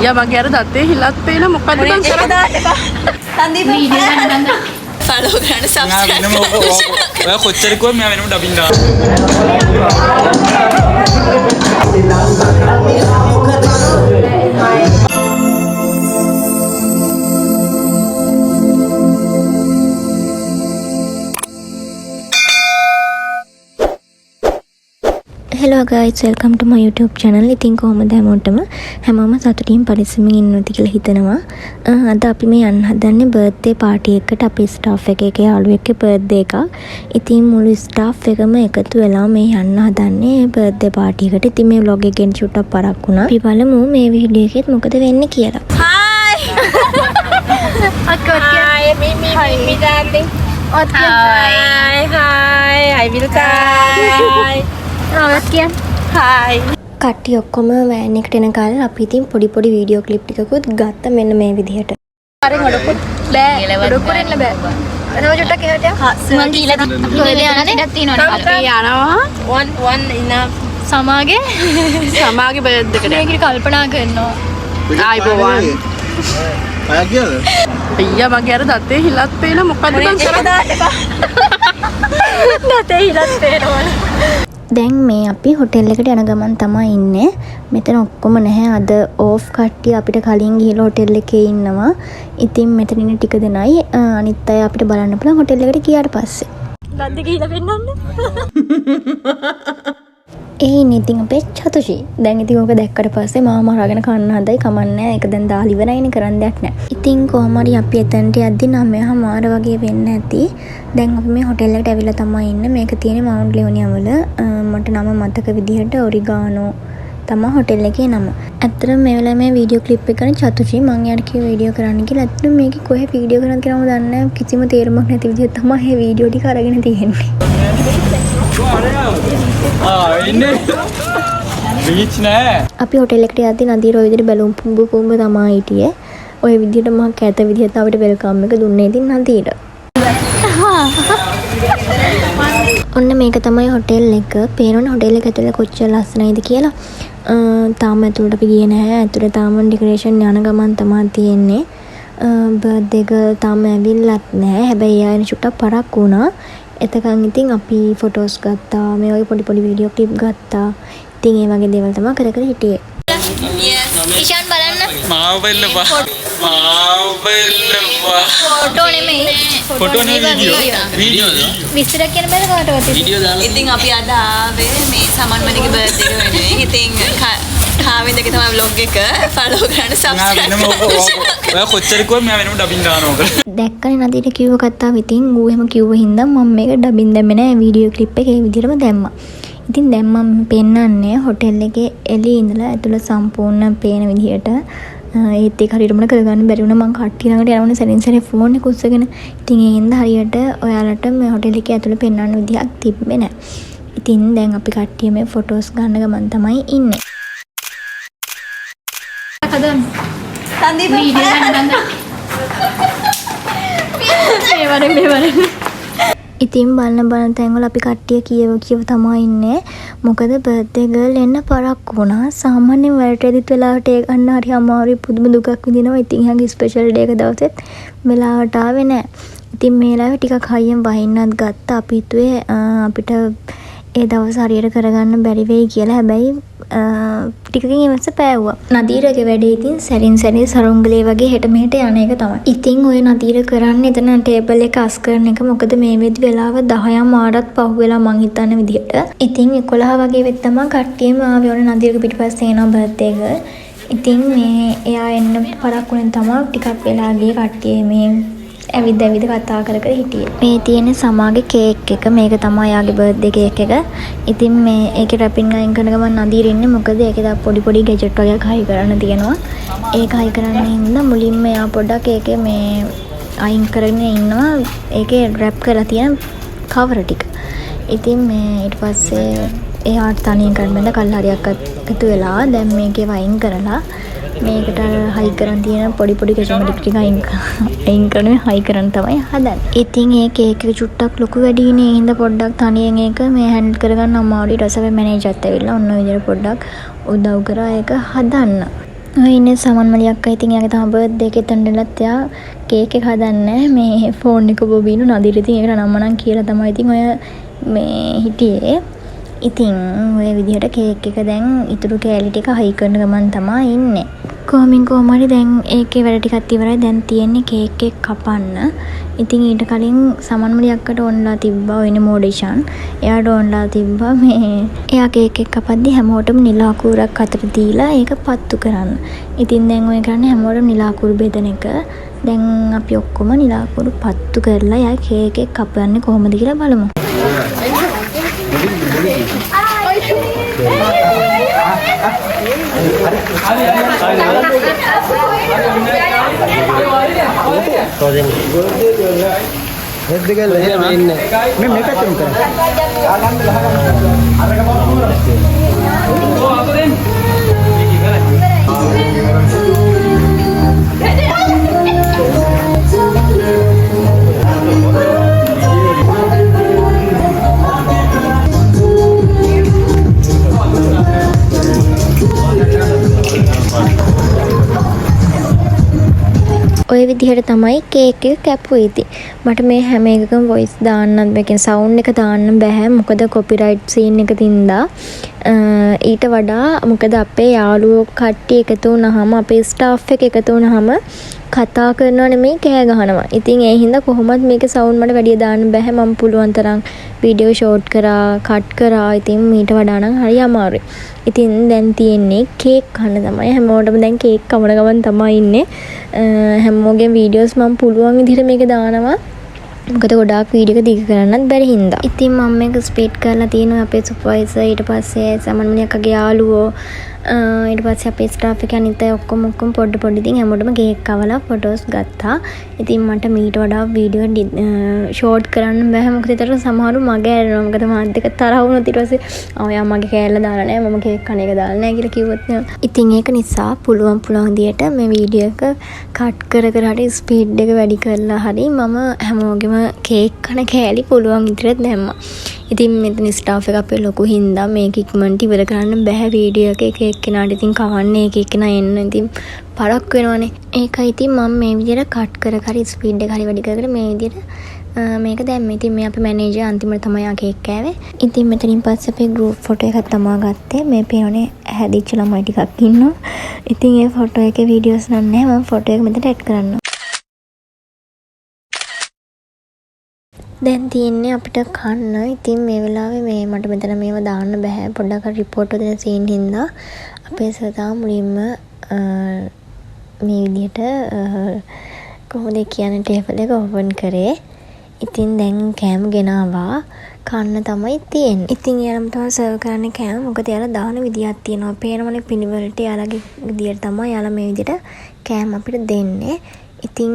යා මගේ අර දතේ හිලත් පේන මොකද්ද බං කරන්නේ? සංදීප වීඩියෝ ගන්න ෆලෝ කරන්න සබ්ස්ක්‍රයිබ් ඔය කොච්චර කිව්වද මම වෙනම ඩබින් දානවා. Hello guys, welcome to my YouTube channel. ඉතින් කොහොමද හැමෝම සතුටින් පරිස්සමින් ඉන්නවද කියලා හිතනවා. අද අපි මේ යන්න හදන්නේ බර්ත්ඩේ පාටි එකකට අපේ ස්ටාෆ් එකේ යාළුවෙක්ගේ බර්ත්ඩේ එකක්. ඉතින් මුළු ස්ටාෆ් එකම එකතු වෙලා මේ යන්න හදන්නේ බර්ත්ඩේ පාටි එකට. ඉතින් මේ vlog එකෙන් චුට්ටක් පරක් වුණා. අපි බලමු මේ වීඩියෝ එකෙත් මොකද වෙන්නේ කියලා. Hi me darling. Hi Vilka. Hi. කට්ටිය ඔක්කොම වෑන් එකට එනකල් අපි ඉතින් පොඩි වීඩියෝ ක්ලිප් ටිකකුත් ගත්තා මෙන්න මේ විදිහට. අරන් ඔඩොකුත් බෑ. ඔඩොකුත් එන්න බෑ. අනව චුට්ටක් එහෙට යන්න. මං ගිහලා කොහෙද යන්නේ? ඉඩක් තියෙනවනේ. අපි යනවා. one enough. සමාගේ බර්ත්ඩේ එකට. මේක කල්පනා කරනවා. ආයිබෝවන්. අය කියද? අයියා මගේ අර දතේ හිලත් පේන මොකද්ද බං කරන්නේ? දතේ හිලත් පේනවා. දැන් මේ අපි හොටෙල් එකට යන ගමන් තමයි ඉන්නේ. මෙතන ඔක්කොම නැහැ. අද ඕෆ් කට්ටිය අපිට කලින් ගිහලා හොටෙල් එකේ ඉන්නවා. ඉතින් මෙතන ඉන්න ටික දෙනයි අනිත් අය අපිට බලන්න පුළුවන් හොටෙල් එකට ගියාට පස්සේ. ලද්ද ගිහලා පෙන්නන්න. ඉන්නේ ඉතින් අපේ චතුෂි. දැන් ඉතින් ඕක දැක්කට පස්සේ මාම අරගෙන කන්න හදයි කමන්නේ. ඒක දැන් දාලා ඉවරයිනේ කරන්න දෙයක් නැහැ. ඉතින් කොහොම හරි අපි එතනට යද්දි 9:00 වගේ වෙන්න ඇති. දැන් අපි මේ හොටෙල් එකට ඇවිල්ලා තමයි ඉන්නේ. මේක තියෙන්නේ මවුන්ට් ලියෝනියා වල. මට නම මතක විදිහට ඔරිගානෝ තමයි හොටෙල් එකේ නම. ඇත්තටම මේ වෙලාවේ මේ වීඩියෝ ක්ලිප් එක කරන චතුෂි මං යාට කිව්ව වීඩියෝ කරන්න කියලා. ඇත්තටම මේකේ කොහේ වීඩියෝ කරන්නද කියලා මම දන්නේ නැහැ. කිසිම තේරුමක් නැති විදිහට තමයි මේ වීඩියෝ ටික අරගෙන තියෙන්නේ. ඉන්නේ බීච් නෑ. අපි හොටෙල් එකට යද්දි නදීර ඔය විදිහට බැලුම් පුම්බ තමයි හිටියේ. ඔය විදිහට මම කැත විදිහට අපිට වෙල්කම් එක දුන්නේ ඉතින් නදීර. ඔන්න මේක තමයි හොටෙල් එක. පේනවනේ හොටෙල් එක ඇතුලේ කොච්චර ලස්සනයිද කියලා. තාම ඇතුළට අපි ගියේ නැහැ. ඇතුළේ තාම ඩෙකොරේෂන් යන ගමන් තමයි තියෙන්නේ. බර්ත්ඩේ එක තාම ඇවිල්ලත් නැහැ. හැබැයි ආයෙ චුට්ටක් පරක් වුණා. එතකන් ඉතින් අපි ෆොටෝස් ගත්තා. මේ වගේ පොඩි වීඩියෝ ක්ලිප් ගත්තා. ඉතින් ඒ වගේ දේවල් තමයි කර හිටියේ. ඉෂාන් බලන්න. මාව බෙල්ලපා. ෆොටෝ නෙමෙයි. ෆොටෝ නෙමෙයි වීඩියෝද? විස්තර කියන බෑ කාටවත්. වීඩියෝ දාලා. ඉතින් අපි අද ආවේ මේ සමන්මණිගේ බර්ත්ඩේ එක වෙනුවෙන්. ඉතින් කාවින්දගේ තමයි vlog එක follow කරන්න subscribe. ඔය කොච්චර කිව්වද මම වෙනම ඩබින් දානවා. දැක්කනේ නදීට කිව්ව කතාව. ඉතින් ඌ එහෙම කිව්ව හින්දා මම මේක ඩබින් දැම්මේ නෑ. වීඩියෝ ක්ලිප් එක ඒ විදිහටම දැම්මා. ඉතින් දැන් මම පෙන්නන්නේ හොටෙල් එකේ එළියේ ඉඳලා ඇතුළ සම්පූර්ණ පේන විදිහට. ඒත් ඒක හරියටම කරගන්න බැරි වුණා. මං කට්ටිය ළඟට යනවනේ සැරින් සැරේ ෆෝන් එක උස්සගෙන. ඉතින් ඒ හින්දා හරියට ඔයාලට මේ හොටෙල් එකේ ඇතුළේ පෙන්වන්න විදිහක් තිබ්බේ නෑ. ඉතින් දැන් අපි කට්ටිය මේ ෆොටෝස් ගන්න ගමන් තමයි ඉන්නේ. හදන්න. සංදීප වීඩියෝ ගන්න. මේ වරේ. ඉතින් බලන තැන්වල අපි කට්ටිය කියව තමයි ඉන්නේ. මොකද බර්ත්ඩේ ගර්ල් එන්න පරක් වුණා. සාමාන්‍යයෙන් වලට එදිත් වෙලාවට ඒ ගන්න හරි අමාරුයි පුදුම දුකක් විඳිනවා. ඉතින් එයාගේ ස්පෙෂල් ඩේ එක දවසෙත් වෙලාවට ආවේ නැහැ. ඉතින් මේ වෙලාවේ ටිකක් හයියෙන් වහින්නත් ගත්තා. අපි හිතුවේ අපිට ඒ දවස් හරියට කරගන්න බැරි වෙයි කියලා. හැබැයි ටිකකින් ඉවස පෑවුවා. නදීරගේ වැඩේ ඉතින් සැරින් සැරේ සරුංගලේ වගේ හෙට මෙහෙට යන එක තමයි. ඉතින් ඔය නදීර කරන්නේ එතන ටේබල් එක අස් කරන එක. මොකද මේ වෙද්දි වෙලාව 10 මාරත් පහු වෙලා මං හිතන විදිහට. ඉතින් 11 වගේ වෙත් තමයි කට්ටියම ආවේ. ඔන්න නදීරගේ පිටිපස්සේ එනවා බර්ත්ඩේ එක. ඉතින් මේ එයා එන්න පරක් වුණෙන් තමයි ටිකක් වෙලා ගියේ කට්ටිය මේ ඇවිද කතා කර හිටියේ. මේ තියෙන සමාගේ කේක් එක. මේක තමයි යාගේ බර්ත්ඩේ කේක් එක. ඉතින් මේ ඒකේ රැපින් අයින් කරන ගමන් නදීර ඉන්නේ. මොකද ඒකේ තව පොඩි ගැජට් වගේක් හයි කරන්න තියෙනවා. ඒක හයි කරන්න හින්දා මුලින්ම එයා පොඩ්ඩක් ඒකේ මේ අයින් කරගෙන ඉන්නවා. ඒකේ රැප් කරලා තියෙන කවර ටික. ඉතින් මේ ඊට පස්සේ එයාට තනියෙන් කරන්න කල්හරියක් එකතු වෙලා දැන් මේකේ වයින් කරලා මේකට හයි කරන් තියෙන පොඩි කැෂමටික් ටික අයින් කරන හයි කරන් තමයි හදන්නේ. ඉතින් ඒ කේක් එක චුට්ටක් ලොකු වැඩිනේ. හින්දා පොඩ්ඩක් තනියෙන් ඒක මේ හැන්ඩල් කරගන්න අමාරුයි. ඊට පස්සේ මැනේජර්ත් ඇවිල්ලා ඔන්න ඔය විදිහට පොඩ්ඩක් උදව් කරා ඒක හදන්න. ඔය ඉන්නේ සමන් මලි අක්කා. ඉතින් එයාගේ තමයි බර්ත්ඩේ එක එතනදලත් එයා කේක් එක හදන්නේ. මේ ෆෝන් එක බොබිනු නදිර. ඉතින් ඒකට නම නම් කියලා තමයි ඉතින් ඔය මේ හිටියේ. ඉතින් ඔය විදිහට කේක් එක දැන් ඉතුරු කෑලි ටික හයි කරන ගමන් තමයි ඉන්නේ. කොහොම හරි දැන් ඒකේ වැඩ ටිකක් ඉවරයි. දැන් තියෙන්නේ කේක් එක කපන්න. ඉතින් ඊට කලින් සමන්මලි අක්කට ඕන්ලා තිබ්බා ඔය මොඩේෂන්. එයාට ඕන්ලා තිබ්බා මේ එයා කේක් එක කපද්දි හැමෝටම නිල අකුරක් අතට දීලා ඒක පත්තු කරන්න. ඉතින් දැන් ඔය කරන්නේ හැමෝටම නිල අකුරු බෙදන එක. දැන් අපි ඔක්කොම නිල අකුරු පත්තු කරලා එයා කේක් එක කපන්නේ කොහොමද කියලා බලමු. ඔය විදිහට තමයි කේක් එක කැපුවේ. ඉතින් මට මේ හැම එකකම වොයිස් දාන්නත් බෑ, කියන්නේ සවුන්ඩ් එක දාන්න බෑ. මොකද කොපිරයිට් සීන් එක තින්දා. ඊට වඩා මොකද අපේ යාළුවෝ කට්ටිය එකතු වුණාම, අපේ ස්ටාෆ් එක එකතු වුණාම කතා කරනවා නෙමෙයි කෑ ගහනවා. ඉතින් ඒ හින්දා කොහොමද මේකේ සවුන්ඩ් මට වැඩි දාන්න බෑ. මම පුළුවන් තරම් වීඩියෝ ෂෝට් කරා, කට් කරා. ඉතින් ඊට වඩා නම් හරි අමාරුයි. ඉතින් දැන් තියෙන්නේ කේක් කන්න තමයි. හැමෝටම දැන් කේක් කවන ගමන් තමයි ඉන්නේ. හැමෝගෙම වීඩියෝස් මම පුළුවන් විදිහට මේක දානවා. මොකද ගොඩාක් වීඩියෝ එක දිග කරන්නත් බැරි හින්දා. ඉතින් මම මේක ස්පීඩ් කරලා තියෙනවා අපේ සුපර්වයිසර්, ඊට පස්සේ සමන්මලි අක්කගේ යාළුවෝ, ඊට පස්සේ අපේ ස්ටාෆ් එක අනිත් අය ඔක්කොම පොඩි ඉතින් හැමෝටම කේක් කවලා ෆොටෝස් ගත්තා. ඉතින් මට මීට වඩා වීඩියෝ ෂෝට් කරන්න බෑ. මොකද ඒතර සමහරු මගේ ඇරෙනවා. මොකද මාත් එක්ක තරහ වුණොත් ඊට පස්සේ ඔයා මගේ කෑල්ල දාලා නැහැ, මම කේක් කන එක දාලා නැහැ කියලා කිව්වොත් නේ. ඉතින් ඒක නිසා පුළුවන් විදියට මේ වීඩියෝ එක කට් කර හරි ස්පීඩ් එක වැඩි කරලා හරි මම හැමෝගෙම කේක් කන කෑලි පුළුවන් විදියට දැම්මා. ඉතින් මෙතන ස්ටාෆ් එක අපේ ලොකු හින්දා මේක ඉක්මනට ඉවර කරන්න බෑ වීඩියෝ එක එක්කෙනාට. ඉතින් කවන්නේ එක එක්කෙනා එන්න ඉතින් පරක් වෙනවනේ. ඒකයි ඉතින් මම මේ විදියට කට් කර හරි ස්පීඩ් එක හරි වැඩි කර මේ විදියට මේක දැම්මේ. ඉතින් මේ අපේ මැනේජර් අන්තිමට තමයි ආ කේක් කෑවේ. ඉතින් මෙතනින් පස්සේ අපේ ගෲප් ෆොටෝ එකක් තමයි ගත්තේ. මේ පේනෝනේ හැදිච්ච ළමයි ටිකක් ඉන්නවා. ඉතින් ඒ ෆොටෝ එකේ වීඩියෝස් නෑ. මම ෆොටෝ එක මෙතන ඇඩ් කරන්නම්. දැන් තියෙන්නේ අපිට කන්න. ඉතින් මේ වෙලාවේ මේ මට මෙතන මේව දාන්න බෑ. පොඩ්ඩක් රිපෝට් දෙන සීන් හින්දා අපේ සතා මුලින්ම මේ විදිහට කොහොමද කියන්නේ ටේබල් එක ඕපන් කරේ. ඉතින් දැන් කෑම ගෙනාවා. කන්න තමයි තියෙන්නේ. ඉතින් යාළුම් තමයි සර්ව් කරන්නේ කෑම. මොකද යාළුවා දාන විදියක් තියෙනවා. පේනවනේ පිළිවෙලට යාළුවාගේ විදියට තමයි යාළුවා මේ විදියට කෑම අපිට දෙන්නේ. ඉතින්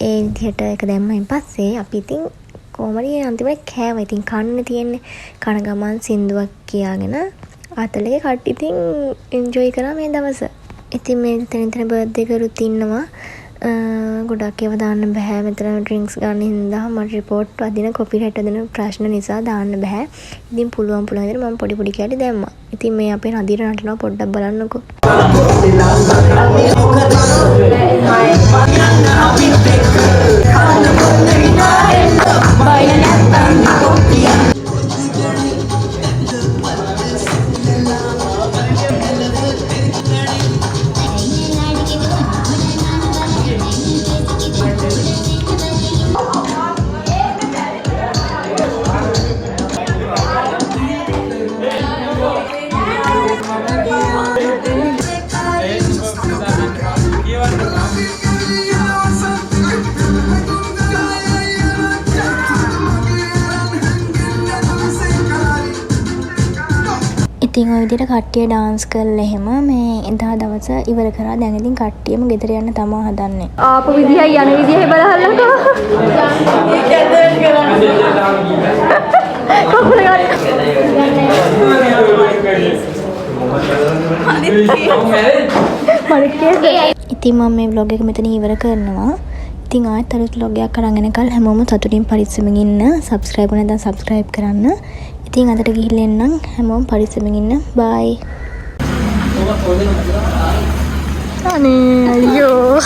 ඒ විදිහට එක දැම්මයින් පස්සේ අපි ඉතින් කොහමද අන්තිමට කෑවා. ඉතින් කන්න තියෙන්නේ. කන ගමන් සින්දුවක් කියාගෙන අතලේ කට්ටිය ඉතින් එන්ජොයි කරා මේ දවස. ඉතින් මේ තනිතන බර්ත්ඩේ කරුත් ඉන්නවා. ගොඩක් ඒවා දාන්න බෑ. මෙතන ඩ්‍රින්ක්ස් ගන්න හින්දා මට රිපෝට් අදින කොපිරයිට් අදින ප්‍රශ්න නිසා දාන්න බෑ. ඉතින් පුළුවන් විදිහට මම පොඩි කැලි දැම්මා. ඉතින් මේ අපේ නදීර නටනවා පොඩ්ඩක් බලන්නකෝ. ඉතින් ඔය විදිහට කට්ටිය ඩාන්ස් කරලා එහෙම මේ එදා දවස ඉවර කරා. දැන් ඉතින් කට්ටියම ගෙදර යන්න තමයි හදන්නේ. ආපු විදිහයි යන විදිහයි බලහල්ලකෝ. ඉතින් මම මේ vlog එක මෙතන ඉවර කරනවා. ඉතින් ආයෙත් අලුත් vlog එකක් අරන් එනකල් හැමෝම සතුටින් පරිස්සමෙන් ඉන්න. subscribe නැත්නම් subscribe කරන්න. ඉතින් අදට ගිහිල්ලා එන්නම්. හැමෝම පරිස්සමෙන් ඉන්න. bye. අනේ අයියෝ